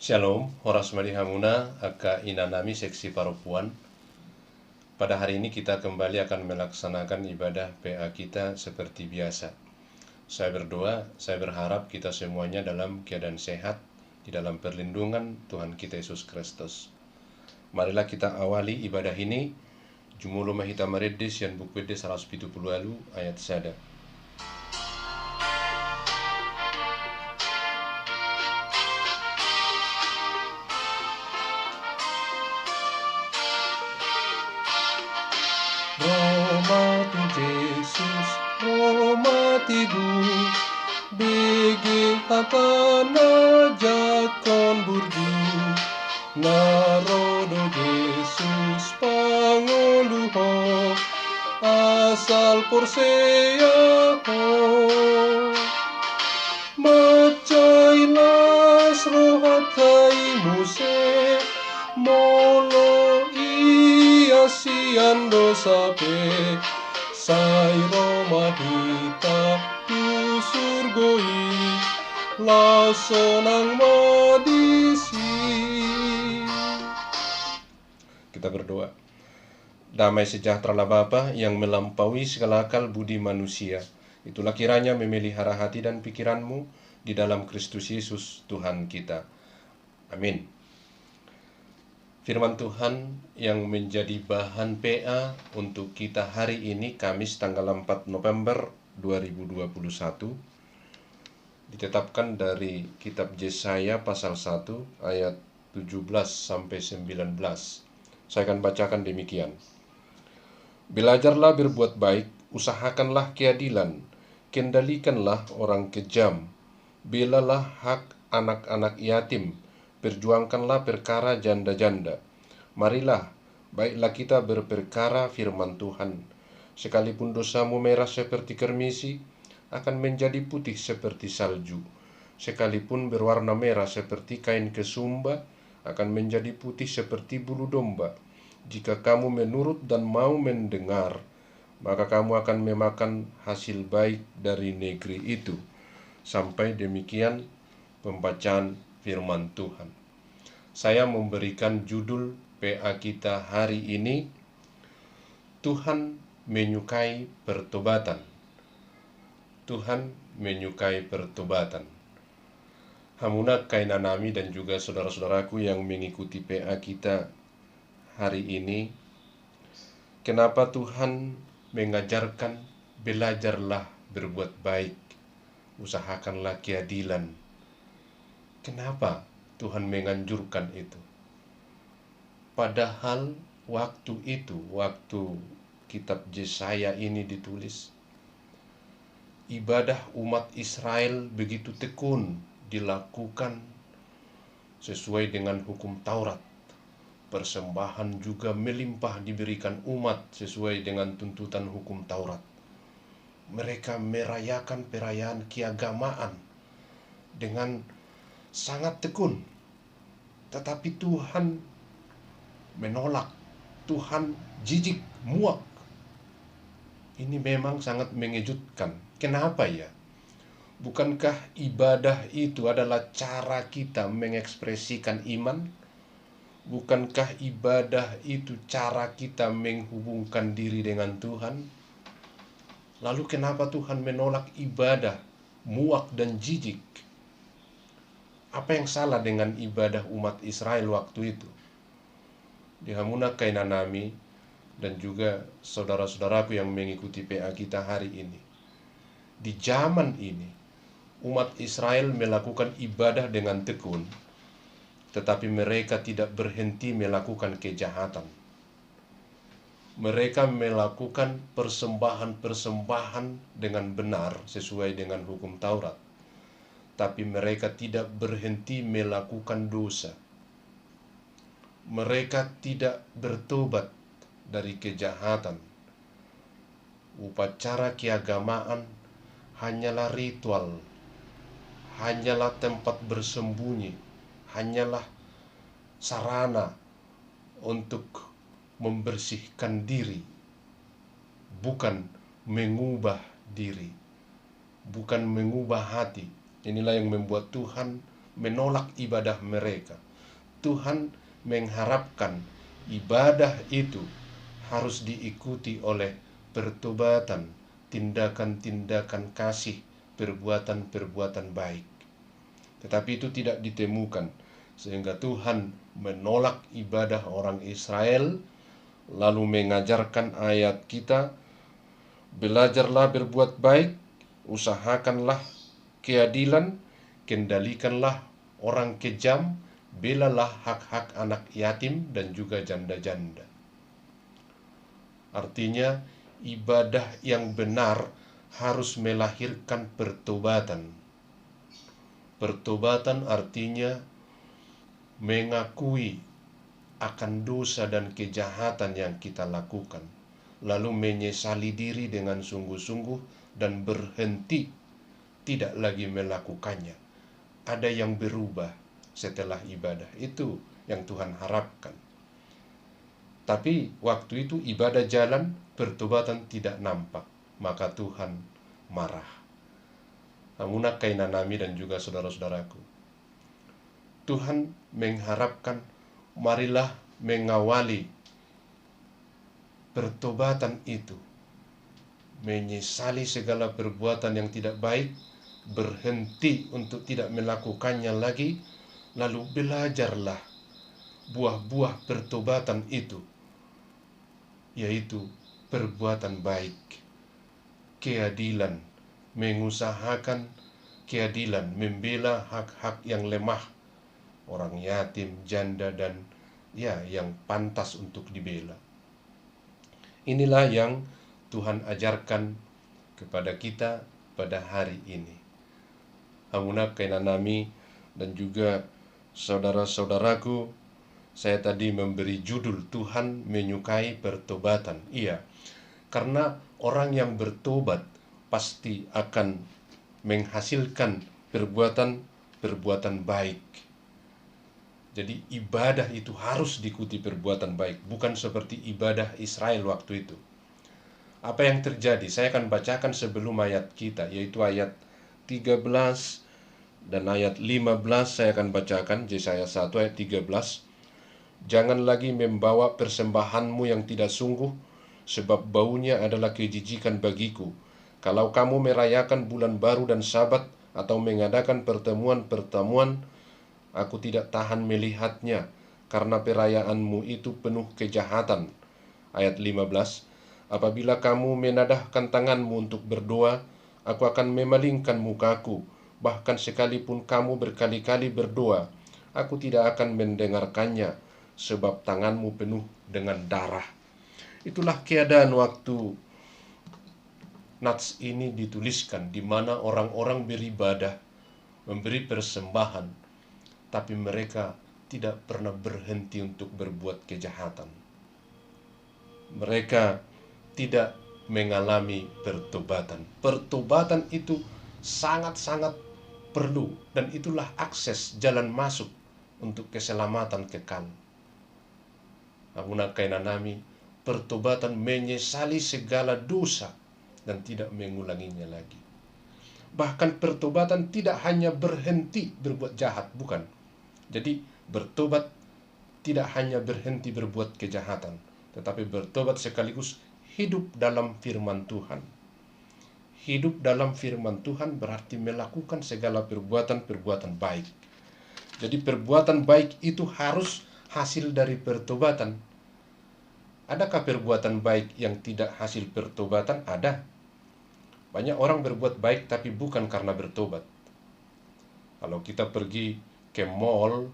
Shalom, Horas Madi Hamuna, Aka Inanami Seksi Paropuan. Pada hari ini kita kembali akan melaksanakan ibadah PA kita seperti biasa. Saya berdoa, saya berharap kita semuanya dalam keadaan sehat, di dalam perlindungan Tuhan kita Yesus Kristus. Marilah kita awali ibadah ini. Jumulo mahita meredis yang bukwede 170 ayat sada. Roma tu Jesus, Roma tibu, bege hakana jakon burdu, narodo Jesus panguluho, asal porsea ho, macailas rohatai muse, molo siando sape sai Roma hita tu surgoi lasonang madisi. Kita berdoa. Damai sejahtera Bapa yang melampaui segala akal budi manusia, itulah kiranya memelihara hati dan pikiranmu di dalam Kristus Yesus Tuhan kita. Amin. Firman Tuhan yang menjadi bahan PA untuk kita hari ini, Kamis tanggal 4 November 2021, ditetapkan dari kitab Yesaya pasal 1 ayat 17-19. Saya akan bacakan demikian. Belajarlah berbuat baik, usahakanlah keadilan, kendalikanlah orang kejam, belalah hak anak-anak yatim, perjuangkanlah perkara janda-janda. Marilah, baiklah kita berperkara firman Tuhan. Sekalipun dosamu merah seperti kermisi, akan menjadi putih seperti salju. Sekalipun berwarna merah seperti kain kesumba, akan menjadi putih seperti bulu domba. Jika kamu menurut dan mau mendengar, maka kamu akan memakan hasil baik dari negeri itu. Sampai demikian pembacaan firman Tuhan. Saya memberikan judul PA kita hari ini, Tuhan menyukai pertobatan. Tuhan menyukai pertobatan. Hamuna kainanami dan juga saudara-saudaraku yang mengikuti PA kita hari ini, kenapa Tuhan mengajarkan belajarlah berbuat baik, usahakanlah keadilan? Kenapa Tuhan menganjurkan itu? Padahal waktu itu, waktu kitab Yesaya ini ditulis, ibadah umat Israel begitu tekun dilakukan sesuai dengan hukum Taurat. Persembahan juga melimpah diberikan umat sesuai dengan tuntutan hukum Taurat. Mereka merayakan perayaan keagamaan dengan sangat tekun, tetapi Tuhan menolak, Tuhan jijik, muak. Ini memang sangat mengejutkan. Kenapa ya? Bukankah ibadah itu adalah cara kita mengekspresikan iman? Bukankah ibadah itu cara kita menghubungkan diri dengan Tuhan? Lalu kenapa Tuhan menolak ibadah, muak dan jijik? Apa yang salah dengan ibadah umat Israel waktu itu? Di Hamuna kainanami dan juga saudara-saudaraku yang mengikuti PA kita hari ini. Di zaman ini, umat Israel melakukan ibadah dengan tekun, tetapi mereka tidak berhenti melakukan kejahatan. Mereka melakukan persembahan-persembahan dengan benar sesuai dengan hukum Taurat, tapi mereka tidak berhenti melakukan dosa. Mereka tidak bertobat dari kejahatan. Upacara keagamaan hanyalah ritual, hanyalah tempat bersembunyi, hanyalah sarana untuk membersihkan diri, bukan mengubah diri, bukan mengubah hati. Inilah yang membuat Tuhan menolak ibadah mereka. Tuhan mengharapkan ibadah itu harus diikuti oleh pertobatan, tindakan-tindakan kasih, perbuatan-perbuatan baik. Tetapi itu tidak ditemukan, sehingga Tuhan menolak ibadah orang Israel, lalu mengajarkan ayat kita, belajarlah berbuat baik, usahakanlah keadilan, kendalikanlah orang kejam, belalah hak-hak anak yatim dan juga janda-janda. Artinya, ibadah yang benar harus melahirkan pertobatan. Pertobatan artinya mengakui akan dosa dan kejahatan yang kita lakukan, lalu menyesali diri dengan sungguh-sungguh dan berhenti tidak lagi melakukannya. Ada yang berubah setelah ibadah. Itu yang Tuhan harapkan. Tapi waktu itu ibadah jalan, pertobatan tidak nampak, maka Tuhan marah. Amuna kainanami dan juga saudara-saudaraku, Tuhan mengharapkan marilah mengawali pertobatan itu, menyesali segala perbuatan yang tidak baik, berhenti untuk tidak melakukannya lagi, lalu belajarlah buah-buah pertobatan itu, yaitu perbuatan baik, keadilan, mengusahakan keadilan, membela hak-hak yang lemah, orang yatim, janda, dan yang pantas untuk dibela. Inilah yang Tuhan ajarkan kepada kita pada hari ini. Hamuna kainanami dan juga saudara-saudaraku, saya tadi memberi judul Tuhan menyukai pertobatan. Iya, karena orang yang bertobat pasti akan menghasilkan perbuatan baik. Jadi ibadah itu harus diikuti perbuatan baik, bukan seperti ibadah Israel waktu itu. Apa yang terjadi? Saya akan bacakan sebelum ayat kita, yaitu ayat 13 dan ayat 15. Saya akan bacakan Yesaya 1 ayat 13. Jangan lagi membawa persembahanmu yang tidak sungguh, sebab baunya adalah kejijikan bagiku. Kalau kamu merayakan bulan baru dan Sabat, atau mengadakan pertemuan-pertemuan, aku tidak tahan melihatnya, karena perayaanmu itu penuh kejahatan. Ayat 15. Apabila kamu menadahkan tanganmu untuk berdoa, aku akan memalingkan mukaku. Bahkan sekalipun kamu berkali-kali berdoa, aku tidak akan mendengarkannya, sebab tanganmu penuh dengan darah. Itulah keadaan waktu nats ini dituliskan, di mana orang-orang beribadah, memberi persembahan, tapi mereka tidak pernah berhenti untuk berbuat kejahatan. Mereka tidak mengalami pertobatan. Pertobatan itu sangat-sangat perlu, dan itulah akses jalan masuk untuk keselamatan kekal. Amuna kainanami, pertobatan menyesali segala dosa dan tidak mengulanginya lagi. Bahkan pertobatan tidak hanya berhenti berbuat jahat, bukan. Jadi bertobat tidak hanya berhenti berbuat kejahatan, tetapi bertobat sekaligus hidup dalam firman Tuhan. Hidup dalam firman Tuhan berarti melakukan segala perbuatan-perbuatan baik. Jadi perbuatan baik itu harus hasil dari pertobatan. Adakah perbuatan baik yang tidak hasil pertobatan? Ada. Banyak orang berbuat baik tapi bukan karena bertobat. Kalau kita pergi ke mall,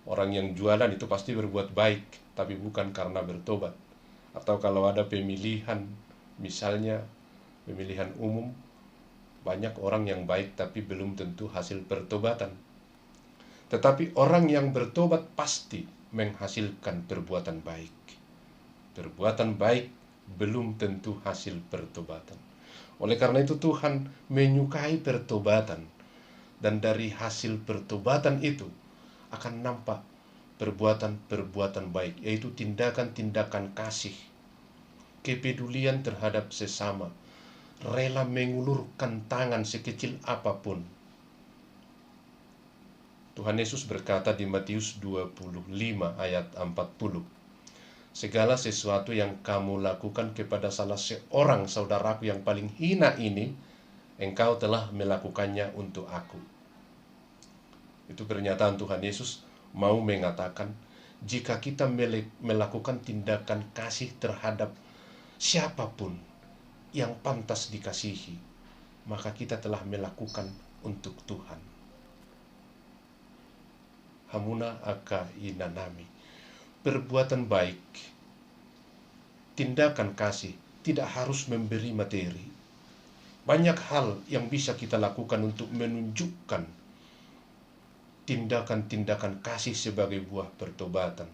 orang yang jualan itu pasti berbuat baik, tapi bukan karena bertobat. Atau kalau ada pemilihan, misalnya pemilihan umum, banyak orang yang baik tapi belum tentu hasil pertobatan. Tetapi orang yang bertobat pasti menghasilkan perbuatan baik. Perbuatan baik belum tentu hasil pertobatan. Oleh karena itu Tuhan menyukai pertobatan. Dan dari hasil pertobatan itu akan nampak perbuatan-perbuatan baik, yaitu tindakan-tindakan kasih, kepedulian terhadap sesama, rela mengulurkan tangan sekecil apapun. Tuhan Yesus berkata di Matius 25 ayat 40, segala sesuatu yang kamu lakukan kepada salah seorang saudaraku yang paling hina ini, engkau telah melakukannya untuk aku. Itu pernyataan Tuhan Yesus mau mengatakan, jika kita melakukan tindakan kasih terhadap siapapun yang pantas dikasihi, maka kita telah melakukan untuk Tuhan. Hamuna aka inanami. Perbuatan baik, tindakan kasih tidak harus memberi materi. Banyak hal yang bisa kita lakukan untuk menunjukkan tindakan-tindakan kasih sebagai buah pertobatan.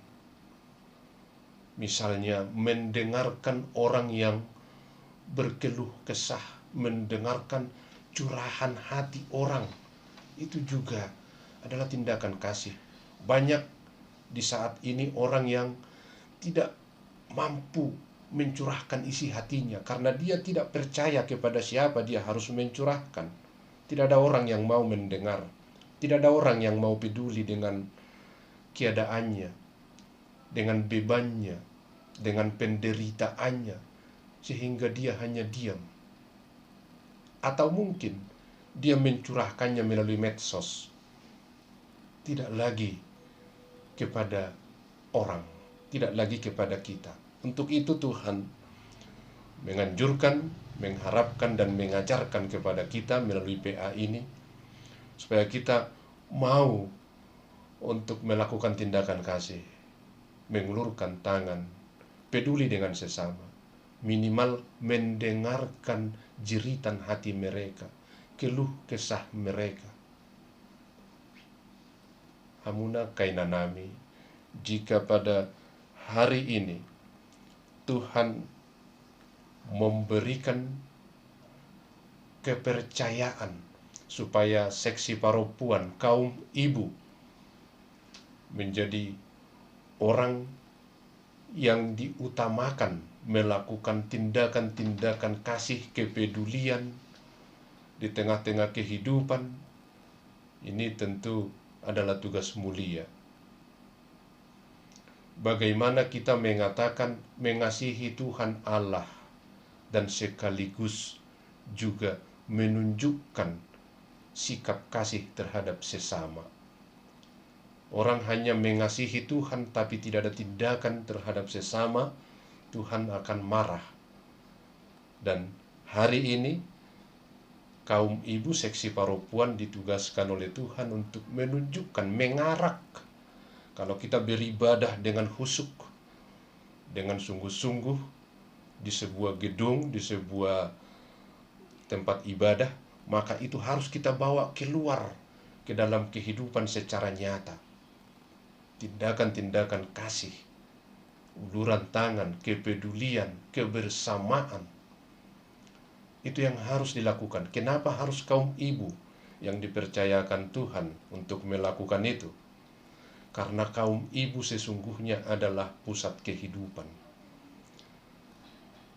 Misalnya mendengarkan orang yang berkeluh kesah, mendengarkan curahan hati orang, itu juga adalah tindakan kasih. Banyak di saat ini orang yang tidak mampu mencurahkan isi hatinya karena dia tidak percaya kepada siapa dia harus mencurahkan. Tidak ada orang yang mau mendengar, tidak ada orang yang mau peduli dengan keadaannya, dengan bebannya, dengan penderitaannya, sehingga dia hanya diam. Atau mungkin dia mencurahkannya melalui medsos, tidak lagi kepada orang, tidak lagi kepada kita. Untuk itu Tuhan menganjurkan, mengharapkan dan mengajarkan kepada kita melalui PA ini, supaya kita mau untuk melakukan tindakan kasih, mengulurkan tangan, peduli dengan sesama, minimal mendengarkan jeritan hati mereka, keluh kesah mereka. Hamuna kainanami, jika pada hari ini Tuhan memberikan kepercayaan supaya seksi paropuan kaum ibu menjadi orang yang diutamakan melakukan tindakan-tindakan kasih kepedulian di tengah-tengah kehidupan, ini tentu adalah tugas mulia. Bagaimana kita mengatakan mengasihi Tuhan Allah dan sekaligus juga menunjukkan sikap kasih terhadap sesama. Orang hanya mengasihi Tuhan tapi tidak ada tindakan terhadap sesama, Tuhan akan marah. Dan hari ini kaum ibu seksi paropuan ditugaskan oleh Tuhan untuk menunjukkan, mengarak. Kalau kita beribadah dengan khusyuk, dengan sungguh-sungguh di sebuah gedung, di sebuah tempat ibadah, maka itu harus kita bawa keluar ke dalam kehidupan secara nyata. Tindakan-tindakan kasih, uluran tangan, kepedulian, kebersamaan, itu yang harus dilakukan. Kenapa harus kaum ibu yang dipercayakan Tuhan untuk melakukan itu? Karena kaum ibu sesungguhnya adalah pusat kehidupan.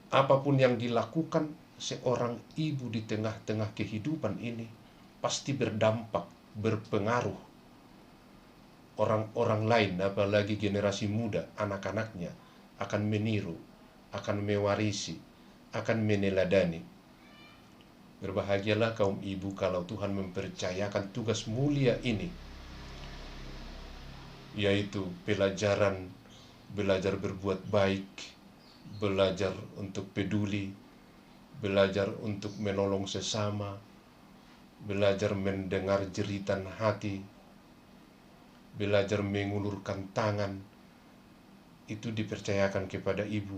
Apapun yang dilakukan seorang ibu di tengah-tengah kehidupan ini pasti berdampak, berpengaruh. Orang-orang lain, apalagi generasi muda, anak-anaknya akan meniru, akan mewarisi, akan meneladani. Berbahagialah kaum ibu kalau Tuhan mempercayakan tugas mulia ini, yaitu belajar berbuat baik, belajar untuk peduli, belajar untuk menolong sesama, belajar mendengar jeritan hati, belajar mengulurkan tangan. Itu dipercayakan kepada ibu,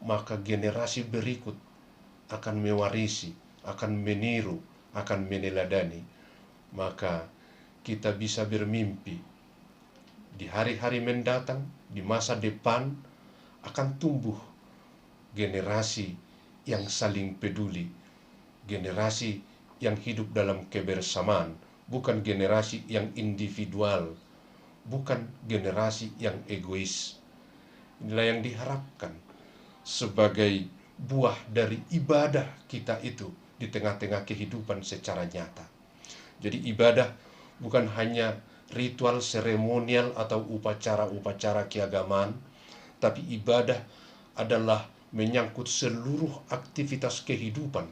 maka generasi berikut akan mewarisi, akan meniru, akan meneladani. Maka kita bisa bermimpi di hari-hari mendatang, di masa depan akan tumbuh generasi yang saling peduli, generasi yang hidup dalam kebersamaan, bukan generasi yang individual, bukan generasi yang egois. Inilah yang diharapkan sebagai buah dari ibadah kita itu di tengah-tengah kehidupan secara nyata. Jadi ibadah bukan hanya ritual seremonial atau upacara-upacara keagamaan, tapi ibadah adalah menyangkut seluruh aktivitas kehidupan.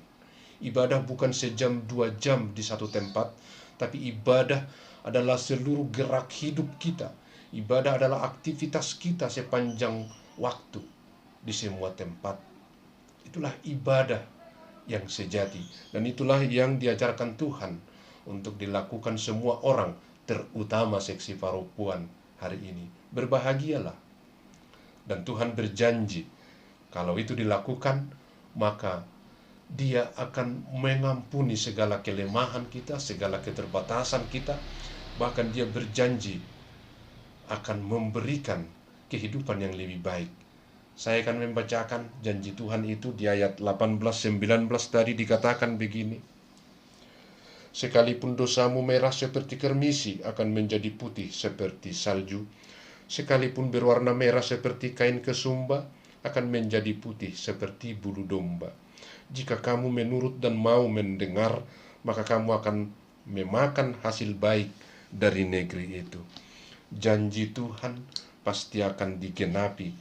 Ibadah bukan sejam 2 jam di satu tempat, tapi ibadah adalah seluruh gerak hidup kita. Ibadah adalah aktivitas kita sepanjang waktu di semua tempat. Itulah ibadah yang sejati, dan itulah yang diajarkan Tuhan untuk dilakukan semua orang, terutama seksi Paropuan hari ini. Berbahagialah. Dan Tuhan berjanji, kalau itu dilakukan, maka Dia akan mengampuni segala kelemahan kita, segala keterbatasan kita. Bahkan Dia berjanji akan memberikan kehidupan yang lebih baik. Saya akan membacakan janji Tuhan itu di ayat 18-19 tadi dikatakan begini. Sekalipun dosamu merah seperti kermisi, akan menjadi putih seperti salju. Sekalipun berwarna merah seperti kain kesumba, akan menjadi putih seperti bulu domba. Jika kamu menurut dan mau mendengar, maka kamu akan memakan hasil baik dari negeri itu. Janji Tuhan pasti akan digenapi,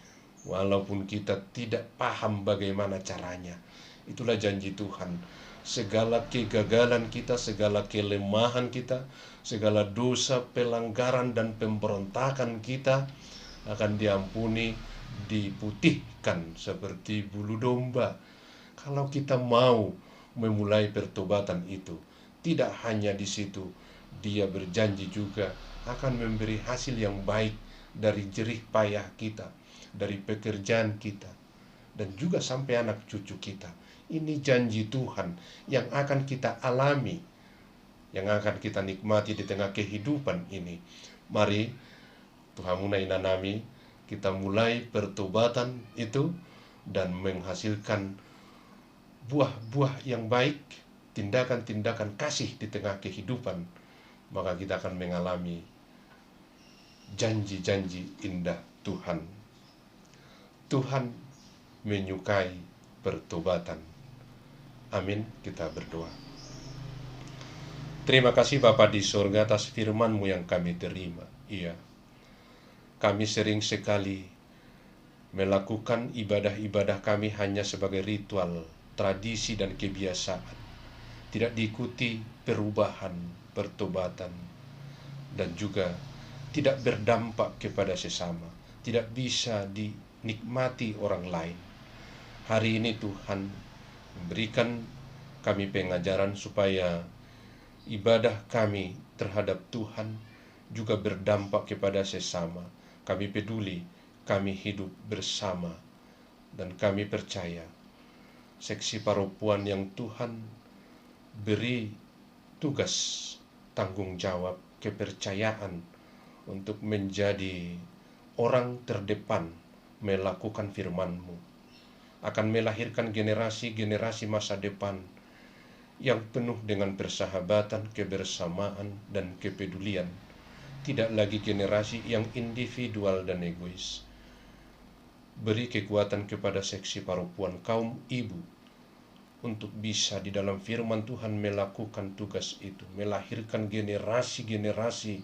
walaupun kita tidak paham bagaimana caranya. Itulah janji Tuhan. Segala kegagalan kita, segala kelemahan kita, segala dosa, pelanggaran, dan pemberontakan kita akan diampuni, diputihkan seperti bulu domba. Kalau kita mau memulai pertobatan itu, tidak hanya di situ, Dia berjanji juga akan memberi hasil yang baik dari jerih payah kita, dari pekerjaan kita, dan juga sampai anak cucu kita. Ini janji Tuhan yang akan kita alami, yang akan kita nikmati di tengah kehidupan ini. Mari Tuhan mulai nanami, kita mulai pertobatan itu dan menghasilkan buah-buah yang baik, tindakan-tindakan kasih di tengah kehidupan. Maka kita akan mengalami janji-janji indah Tuhan. Tuhan menyukai pertobatan. Amin, kita berdoa. Terima kasih Bapa di sorga atas firman-Mu yang kami terima. Iya, kami sering sekali melakukan ibadah-ibadah kami hanya sebagai ritual, tradisi, dan kebiasaan. Tidak diikuti perubahan, pertobatan, dan juga tidak berdampak kepada sesama. Tidak bisa dinikmati orang lain. Hari ini Tuhan memberikan kami pengajaran supaya ibadah kami terhadap Tuhan juga berdampak kepada sesama. Kami peduli, kami hidup bersama, dan kami percaya seksi Paropuan yang Tuhan beri tugas, tanggung jawab, kepercayaan untuk menjadi orang terdepan melakukan firman-Mu, akan melahirkan generasi-generasi masa depan yang penuh dengan persahabatan, kebersamaan, dan kepedulian. Tidak lagi generasi yang individual dan egois. Beri kekuatan kepada seksi Paropuan kaum ibu untuk bisa di dalam firman Tuhan melakukan tugas itu, melahirkan generasi-generasi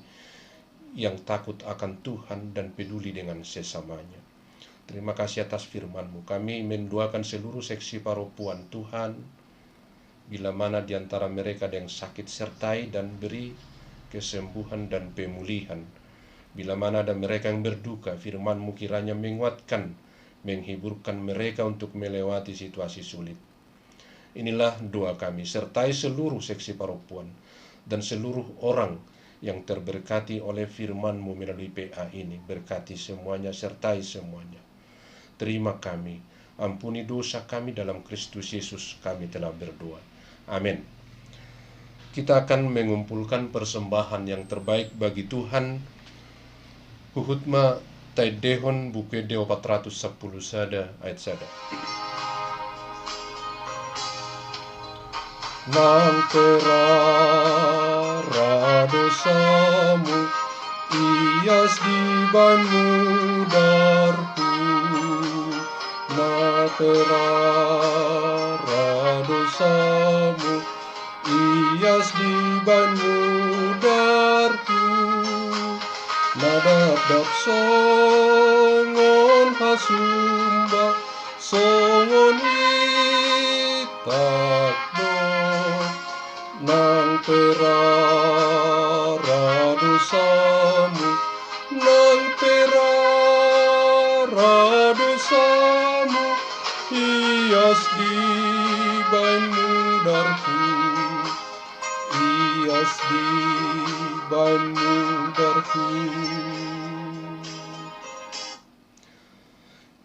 yang takut akan Tuhan dan peduli dengan sesamanya. Terima kasih atas firman-Mu. Kami mendoakan seluruh seksi Paropuan Tuhan, bila mana di antara mereka ada yang sakit, sertai dan beri kesembuhan dan pemulihan. Bila mana ada mereka yang berduka, firman-Mu kiranya menguatkan, menghiburkan mereka untuk melewati situasi sulit. Inilah doa kami, sertai seluruh seksi Paropuan dan seluruh orang yang terberkati oleh firman-Mu melalui PA ini. Berkati semuanya, sertai semuanya. Terima kami, ampuni dosa kami dalam Kristus Yesus kami telah berdoa. Amin. Kita akan mengumpulkan persembahan yang terbaik bagi Tuhan. Huhutma taidehon buku deo 410 sada ayat sada. Nang terara dosamu, ias di banmu darku. Na terara dosamu, ias di banmu darku. dap songon hasumba songon itak do nang perara dosamu nang perara dosamu hias di bainmu darku hias di bainmu darku.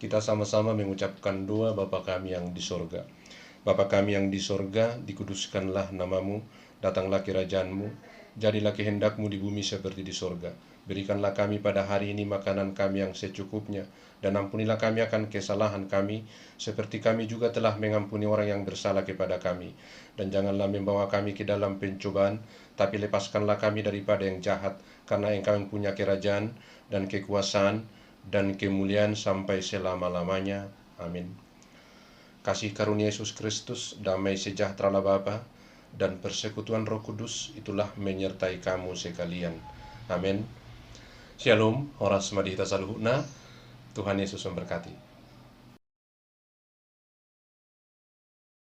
Kita sama-sama mengucapkan doa Bapa kami yang di sorga. Bapa kami yang di sorga, dikuduskanlah namamu, datanglah kerajaanmu, jadilah kehendakmu di bumi seperti di sorga. Berikanlah kami pada hari ini makanan kami yang secukupnya, dan ampunilah kami akan kesalahan kami, seperti kami juga telah mengampuni orang yang bersalah kepada kami. Dan janganlah membawa kami ke dalam pencobaan, tapi lepaskanlah kami daripada yang jahat, karena Engkau yang punya kerajaan, dan kekuasaan, dan kemuliaan sampai selama-lamanya. Amin. Kasih karunia Yesus Kristus, damai sejahtera Bapa, dan persekutuan Roh Kudus itulah menyertai kamu sekalian. Amin. Shalom, horas madita saluhuna. Tuhan Yesus memberkati.